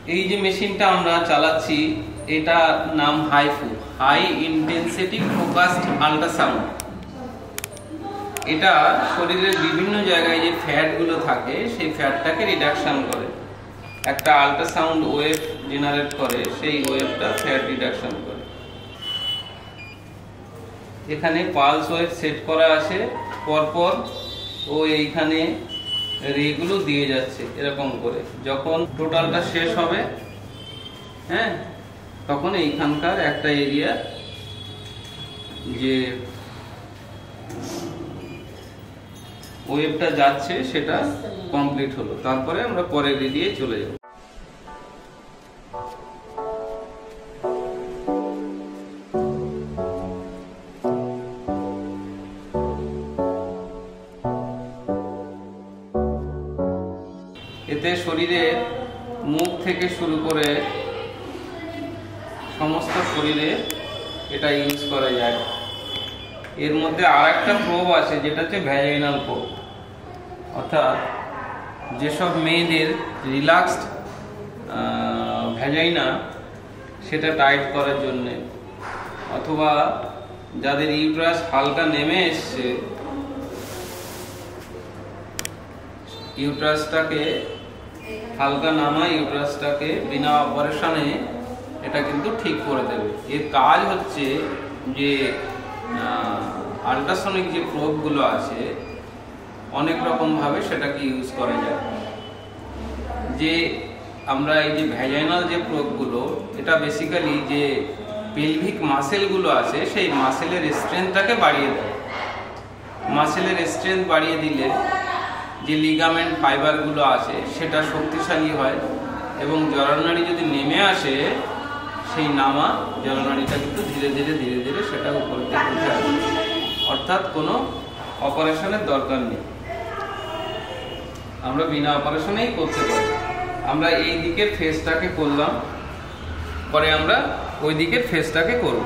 এই যে মেশিনটা আমরা চালাচ্ছি এটা নাম HIFU, high intensity focused ultrasound. এটা শরীরের বিভিন্ন জায়গায় যে ফ্যাটগুলো থাকে সেই ফ্যাটটাকে রিডাকশন করে, একটা আল্ট্রাসাউন্ড ওয়েভ জেনারেট করে, সেই ওয়েভটা ফ্যাট রিডাকশন করে। এখানে পালস ওয়েভ সেট করা আছে, পরপর ও এইখানে রেগুলো দিয়ে যাচ্ছে এরকম করে। যখন টোটালটা শেষ হবে, হ্যাঁ, তখন এইখানকার একটা এরিয়া যে ওয়েভটা যাচ্ছে সেটা কমপ্লিট হলো, তারপরে আমরা পরের এরিয়ে চলে যাব। এতে শরীরের মুখ থেকে শুরু করে সমস্ত শরীরে এটা ইউজ করা যায়। এর মধ্যে আর একটা প্রোব আছে যেটা হচ্ছে ভ্যাজাইনাল প্রোব, অর্থাৎ যেসব মেয়েদের রিল্যাক্সড ভ্যাজাইনা সেটা টাইট করার জন্যে, অথবা যাদের ইউট্রাস হালকা নেমে এসছে, ইউট্রাসটাকে হালকা নামা ইউট্রাসটাকে বিনা অপারেশনে এটা কিন্তু ঠিক করে দেবে। এর কাজ হচ্ছে যে আল্ট্রাসনিক যে প্রোবগুলো আছে অনেক রকমভাবে সেটাকে ইউজ করা যায়। যে আমরা এই যে ভ্যাজাইনাল যে প্রোবগুলো, এটা বেসিক্যালি যে পেলভিক মাসেলগুলো আছে সেই মাসেলের স্ট্রেংথটাকে বাড়িয়ে দেয়। মাসেলের স্ট্রেংথ বাড়িয়ে দিলে যে লিগামেন্ট ফাইবারগুলো আছে সেটা শক্তিশালী হয়, এবং জরানাড়ি যদি নেমে আসে সেই নামা জরানাড়িটা কিন্তু ধীরে ধীরে ধীরে ধীরে সেটা উপরে উঠে আসে, অর্থাৎ কোনো অপারেশনের দরকার নেই, আমরা বিনা অপারেশনেই করতে পারি। আমরা এই দিকের ফেসটাকে করলাম, পরে আমরা ওই দিকের ফেসটাকে করব।